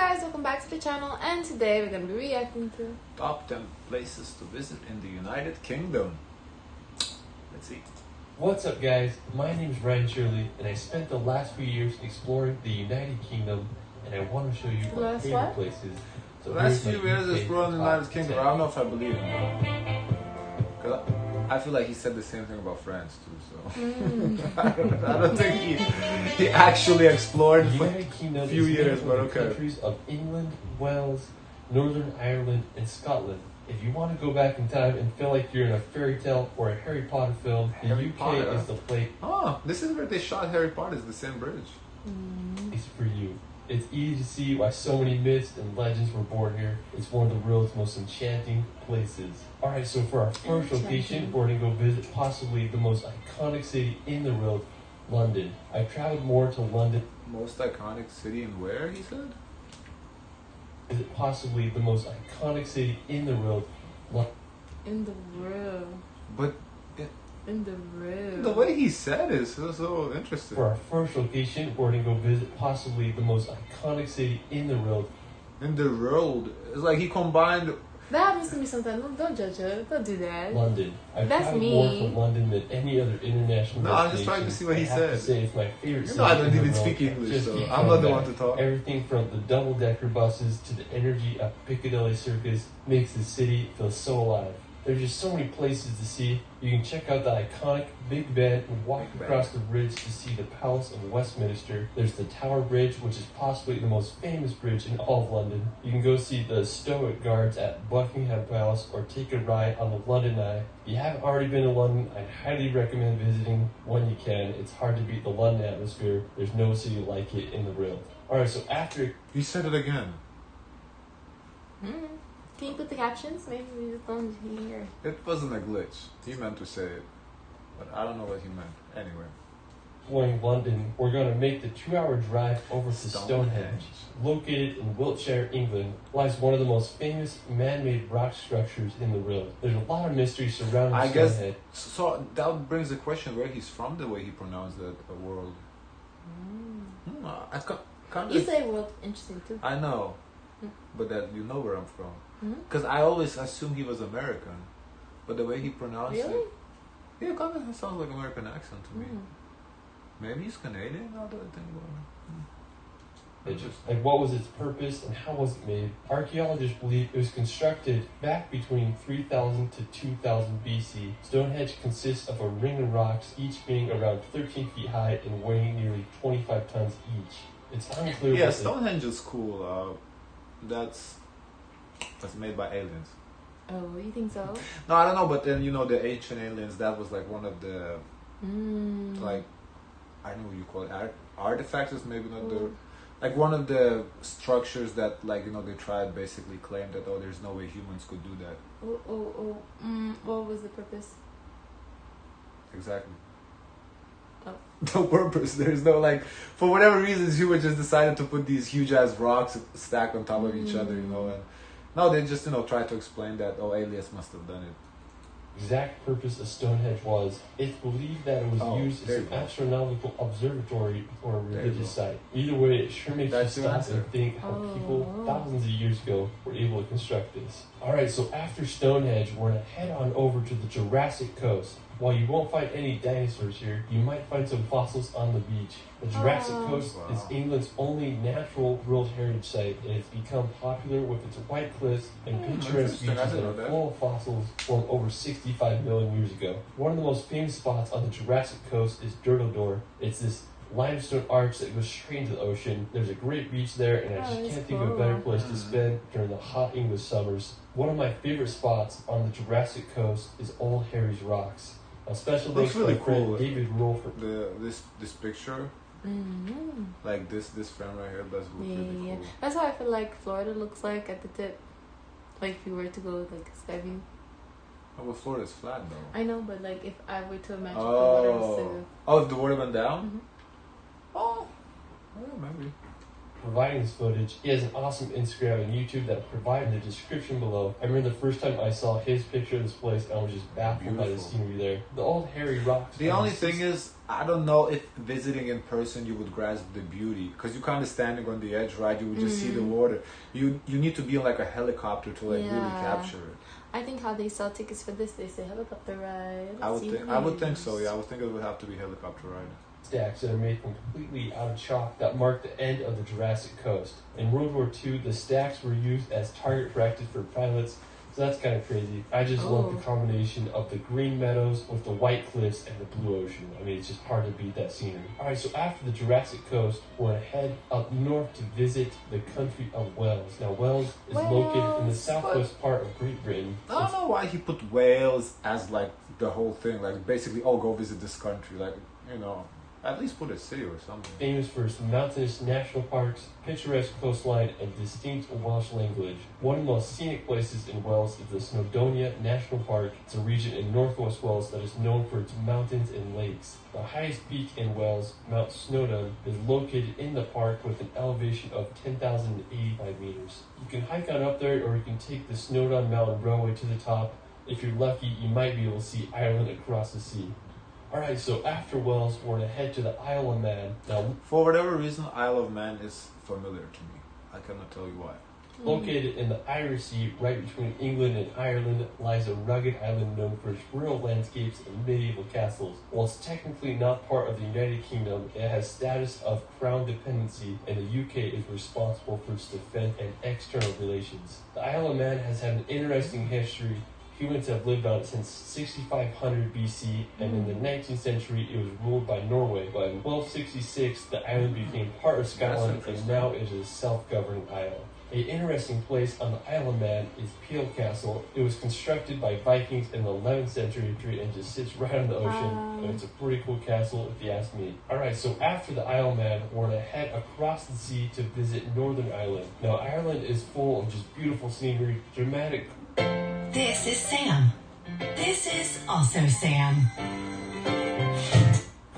guys, welcome back to the channel, and today we're going to be reacting to Top 10 places to visit in the United Kingdom. Let's see. What's up guys, my name is Ryan Shirley and I spent the last few years exploring the United Kingdom and I want to show you my favorite places. So last few years exploring the United Kingdom, I don't know if I believe him. Because I feel like he said the same thing about France too, so I don't think he actually explored for a few years, but okay. Countries of England, Wales, Northern Ireland, and Scotland. If you want to go back in time and feel like you're in a fairy tale or a Harry Potter film, the UK is the place. Oh, this is where they shot Harry Potter, it's the same bridge. It's for you. It's easy to see why so many myths and legends were born here. It's one of the world's most enchanting places. Alright, so for our first location, we're going to go visit possibly the most iconic city in the world, London. I traveled more to London. Most iconic city in where, he said? Is it possibly the most iconic city in the world? In the world. But in the world. The way he said it is so interesting. For our first location, we're going to go visit possibly the most iconic city in the world. In the world? It's like he combined... That happens to me sometimes. Don't judge her. Don't do that. London. I've traveled more to London than any other international destination. I'm just trying to see what he said. I have to say it's my favorite city. I don't even speak English, so I'm not the one to talk. Everything from the double-decker buses to the energy of Piccadilly Circus makes the city feel so alive. There's just so many places to see. You can check out the iconic Big Ben and walk across the bridge to see the Palace of Westminster. There's the Tower Bridge, which is possibly the most famous bridge in all of London. You can go see the Stoic Guards at Buckingham Palace or take a ride on the London Eye. If you haven't already been to London, I'd highly recommend visiting when you can. It's hard to beat the London atmosphere. There's no city like it in the world. Alright, so after... You said it again. Can you put the captions? Maybe we just don't hear. It wasn't a glitch. He meant to say it, but I don't know what he meant. Anyway. Exploring London, we're going to make the 2-hour drive over to Stonehenge. Located in Wiltshire, England, lies one of the most famous man-made rock structures in the world. There's a lot of mystery surrounding Stonehenge. So that brings the question where he's from, the way he pronounced that world. You say world, interesting too. I know, but that you know where I'm from. Because I always assumed he was American, but the way he pronounced it, yeah, kind of sounds like American accent to me. Maybe he's Canadian. Now that I think about it. Like, what was its purpose and how was it made? Archaeologists believe it was constructed back between 3000 to 2000 BC. Stonehenge consists of a ring of rocks, each being around 13 feet high and weighing nearly 25 tons each. It's unclear. Yeah, Stonehenge is cool. That's made by aliens. Oh, you think so? No, I don't know, but then, you know, the ancient aliens, that was like one of the, like, I don't know what you call it, artifacts is maybe not the, like one of the structures that, like, you know, they tried basically claim that, oh, there's no way humans could do that. What was the purpose? Exactly. Oh. No purpose. There's no, like, for whatever reasons, humans just decided to put these huge ass rocks stacked on top of each other, you know, and no, they just, you know, try to explain that, oh, aliens must have done it. Exact purpose of Stonehenge was, it's believed that it was used as an astronomical observatory or a religious site. Either way, it sure makes you stop and think how people thousands of years ago were able to construct this. Alright, so after Stonehenge, we're going to head on over to the Jurassic Coast. While you won't find any dinosaurs here, you might find some fossils on the beach. The Jurassic Coast is England's only natural World Heritage Site, and it's become popular with its white cliffs and picturesque beaches that are full of fossils from over 65 million years ago. One of the most famous spots on the Jurassic Coast is Door. It's this limestone arch that goes straight into the ocean. There's a great beach there, and I just can't think of a better place to spend during the hot English summers. One of my favorite spots on the Jurassic Coast is Old Harry's Rocks. A special thanks to my friend David Rule for this picture. Like this frame right here, that's really cool. That's how I feel like Florida looks like at the tip. Like if you were to go like sky view. Oh, well, Florida's flat though. I know, but like if I were to imagine the water was to... Oh, if the water went down? Oh, maybe. providing this footage. He has an awesome Instagram and YouTube that I'll provide in the description below. I remember the first time I saw his picture of this place, I was just baffled by the scenery there. The old hairy rocks. The only thing is, I don't know if visiting in person you would grasp the beauty, because you're kind of standing on the edge, right? You would just see the water. You need to be on like a helicopter to like really capture it. I think how they sell tickets for this, they say helicopter ride. I would think so. Yeah, I would think it would have to be helicopter ride. Stacks that are made from completely out of chalk that mark the end of the Jurassic Coast. In World War II, the stacks were used as target practice for pilots, so that's kind of crazy. I just love the combination of the green meadows with the white cliffs and the blue ocean. I mean, it's just hard to beat that scenery. Alright, so after the Jurassic Coast, we're going to head up north to visit the country of Wales. Now, Wales is located in the southwest part of Great Britain. I don't know why he put Wales as like the whole thing. Like basically, oh, go visit this country. Like, you know, at least put a city or something. Famous for its mountainous national parks, picturesque coastline, and distinct Welsh language. One of the most scenic places in Wales is the Snowdonia National Park. It's a region in northwest Wales that is known for its mountains and lakes. The highest peak in Wales, Mount Snowdon, is located in the park with an elevation of 10,085 meters. You can hike on up there, or you can take the Snowdon Mountain Railway to the top. If you're lucky, you might be able to see Ireland across the sea. Alright, so after Wales, we're going to head to the Isle of Man. Now, for whatever reason, Isle of Man is familiar to me. I cannot tell you why. Located in the Irish Sea, right between England and Ireland, lies a rugged island known for its rural landscapes and medieval castles. While it's technically not part of the United Kingdom, it has status of crown dependency, and the UK is responsible for its defense and external relations. The Isle of Man has had an interesting history. Humans have lived on it since 6500 BC, and in the 19th century it was ruled by Norway. But in 1266 the island became part of Scotland, and now it is a self-governing isle. An interesting place on the Isle of Man is Peel Castle. It was constructed by Vikings in the 11th century and just sits right on the ocean. And it's a pretty cool castle if you ask me. Alright, so after the Isle of Man, we're going to head across the sea to visit Northern Ireland. Now, Ireland is full of just beautiful scenery, dramatic. This is Sam. This is also Sam.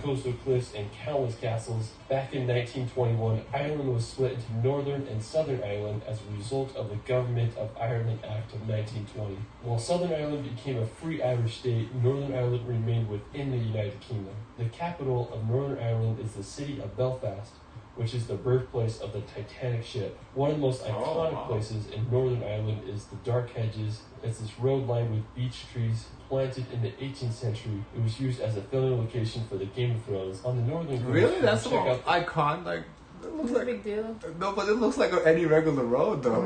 Coastal cliffs and countless castles. Back in 1921, Ireland was split into Northern and Southern Ireland as a result of the Government of Ireland Act of 1920. While Southern Ireland became a free Irish state, Northern Ireland remained within the United Kingdom. The capital of Northern Ireland is the city of Belfast, which is the birthplace of the Titanic ship. One of the most iconic places in Northern Ireland is the Dark Hedges. It's this road lined with beech trees planted in the 18th century. It was used as a filming location for the Game of Thrones. On the northern coast, really? That's the icon? Like, it looks like a big deal. No, but it looks like any regular road, though.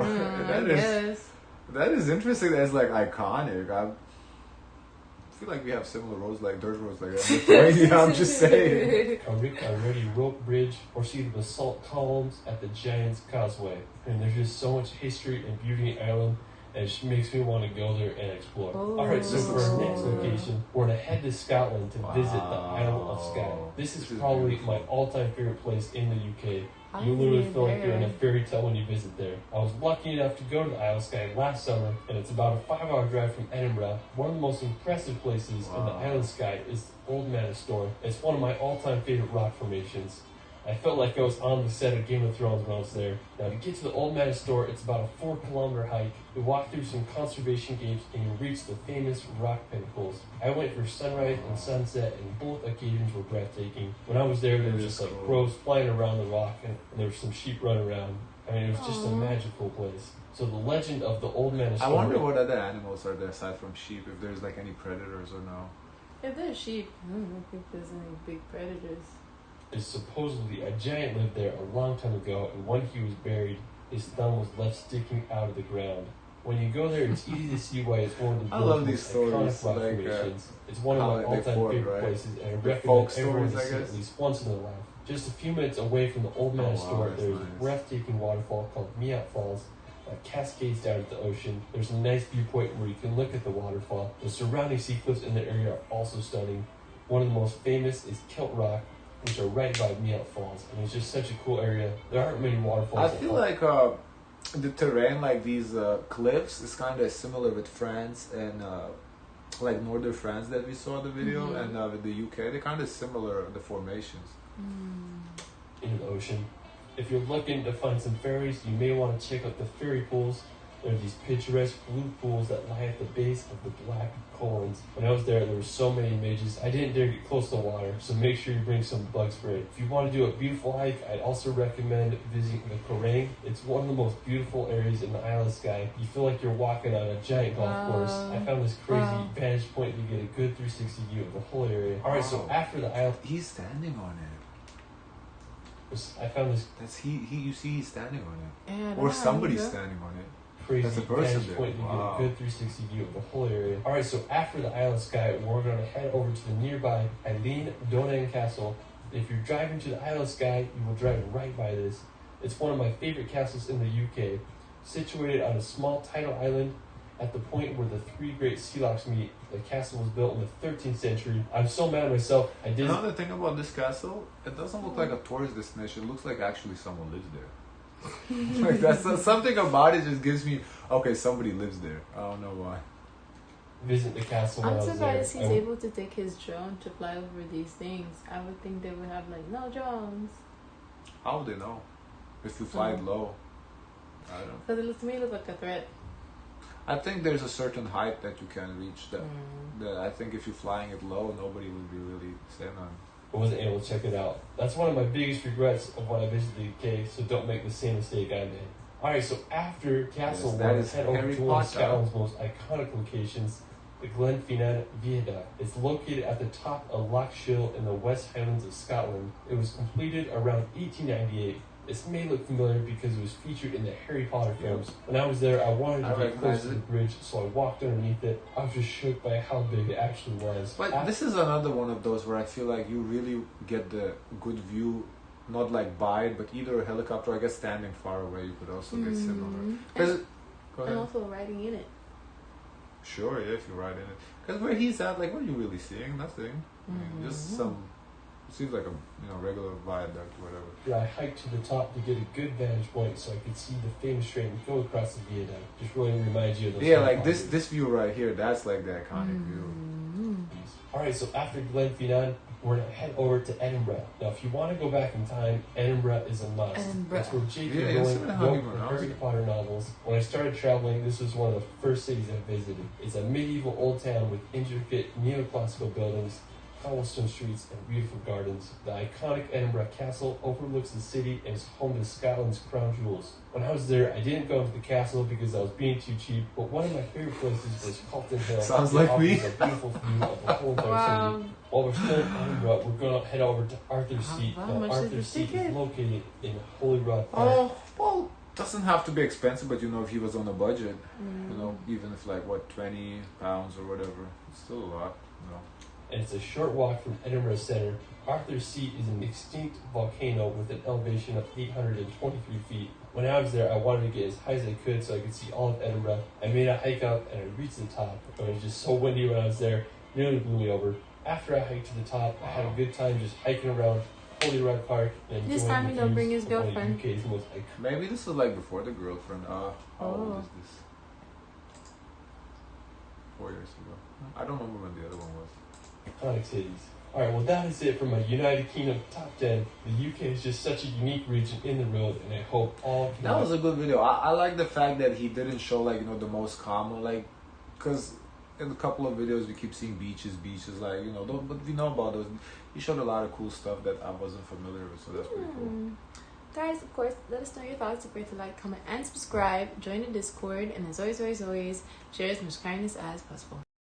That is interesting. That's like iconic. I feel like we have similar roads, like dirt roads, like that. I'm just saying. A ready rope bridge, or see the basalt columns at the Giant's Causeway. And there's just so much history and beauty in Ireland, and it just makes me want to go there and explore. Alright, so for our next location, we're going to head to Scotland to visit the Isle of Skye. This is probably my all-time favorite place in the UK. You literally feel like you're in a fairy tale when you visit there. I was lucky enough to go to the Isle of Skye last summer, and it's about a 5-hour drive from Edinburgh. One of the most impressive places in the Isle of Skye is Old Man Store. It's one of my all-time favorite rock formations. I felt like I was on the set of Game of Thrones when I was there. Now, to get to the Old Man Store, it's about a 4-kilometer hike. We walk through some conservation gates and you reach the famous rock pinnacles. I went for sunrise and sunset, and both occasions were breathtaking. When I was there were just like crows flying around the rock, and there were some sheep running around. I mean, it was just a magical place. So the legend of the Old Man Store. I wonder what other animals are there aside from sheep, if there's like any predators or no. If there's sheep, I don't think there's any big predators. Is supposedly a giant lived there a long time ago, and when he was buried, his thumb was left sticking out of the ground. When you go there, it's easy to see why it's one of the world's most iconic rock formations. It's one of my all-time favorite places, and I recommend everyone to see it at least once in their life. Just a few minutes away from the Old Man Store, there's a breathtaking waterfall called Meat Falls that cascades down to the ocean. There's a nice viewpoint where you can look at the waterfall. The surrounding sea cliffs in the area are also stunning. One of the most famous is Kilt Rock, which are right by Meat Falls. I mean, it's just such a cool area. There aren't many waterfalls. I feel like the terrain, like these cliffs, is kind of similar with France and like northern France that we saw the video, and with the UK. They're kind of similar, the formations. In the ocean. If you're looking to find some ferries, you may want to check out the ferry pools. There are these picturesque blue pools that lie at the base of the black corns. When I was there were so many midges. I didn't dare get close to the water, so make sure you bring some bug spray. If you want to do a beautiful hike, I'd also recommend visiting the Corang. It's one of the most beautiful areas in the Isle of Skye. You feel like you're walking on a giant golf course. I found this crazy vantage point to get a good 360 view of the whole area. Alright, so after the Isle... He's standing on it. I found this... You see he's standing on it. Yeah, or somebody's standing on it. Crazy that's a person vantage point to get a good 360 view of the whole area. Alright, so after the Isle of Skye, we're going to head over to the nearby Eilean Donan Castle. If you're driving to the Isle of Skye, you will drive right by this. It's one of my favorite castles in the UK. Situated on a small tidal island at the point where the three great sea locks meet. The castle was built in the 13th century. I'm so mad at myself. Another thing about this castle, it doesn't look like a tourist destination. It looks like actually someone lives there. Like that's something about it just gives me okay, somebody lives there. I don't know why. Visit the castle. I'm surprised he's able to take his drone to fly over these things. I would think they would have like no drones. How would they know? If you fly it low, I don't know. Because it looks to me like a threat. I think there's a certain height that you can reach. That I think if you're flying it low, nobody would be really saying on. I wasn't able to check it out. That's one of my biggest regrets of when I visited the UK, so don't make the same mistake I made. Alright, so after Castle, we're going to head over to one of Scotland's most iconic locations, the Glenfinnan Viaduct. It's located at the top of Loch Shiel in the West Highlands of Scotland. It was completed around 1898. This may look familiar because it was featured in the Harry Potter films. When I was there, I wanted to get close to the bridge, so I walked underneath it. I was just shook by how big it actually was. But this is another one of those where I feel like you really get the good view, not like by it, but either a helicopter, I guess standing far away, you could also get similar. And also riding in it. Sure, yeah, if you ride in it. Because where he's at, like, what are you really seeing? Nothing. I mean, just some... It seems like a regular viaduct or whatever. Yeah, I hiked to the top to get a good vantage point so I could see the famous train go across the viaduct. Just really reminds you of those. Yeah, like this view right here, that's like the iconic view. Alright, so after Glenfinnan, we're going to head over to Edinburgh. Now, if you want to go back in time, Edinburgh is a must. That's where J.K. Rowling wrote the Harry Potter novels. When I started traveling, this was one of the first cities I visited. It's a medieval old town with intricate neoclassical buildings, cobblestone streets, and beautiful gardens. The iconic Edinburgh Castle overlooks the city and is home to Scotland's crown jewels. When I was there, I didn't go into the castle because I was being too cheap, but one of my favorite places was Calton Hill. Sounds like me. A beautiful view of the whole entire city. While we're still in Edinburgh, we're going to head over to Arthur's Seat. Now, Arthur's Seat is located in Holyrood Park. Oh, well, doesn't have to be expensive, but if he was on a budget, even if like, what, £20 or whatever, it's still a lot, And it's a short walk from Edinburgh Centre. Arthur's Seat is an extinct volcano with an elevation of 823 feet. When I was there, I wanted to get as high as I could so I could see all of Edinburgh. I made a hike up and I reached the top. It was just so windy when I was there, nearly blew me over. After I hiked to the top, I had a good time just hiking around Holyrood Park and this time you don't bring his girlfriend. Maybe this was like before the girlfriend. How old is this? 4 years ago. I don't remember when the other one was. Iconic cities. Alright, well that is it for my United Kingdom top 10. The UK is just such a unique region in the world, and I hope all... That was a good video. I like the fact that he didn't show like, the most common, like, because in a couple of videos we keep seeing beaches, like, but we know about those. He showed a lot of cool stuff that I wasn't familiar with, so that's pretty cool. Guys, of course, let us know your thoughts. Don't forget to like, comment, and subscribe. Join the Discord, and as always, share as much kindness as possible.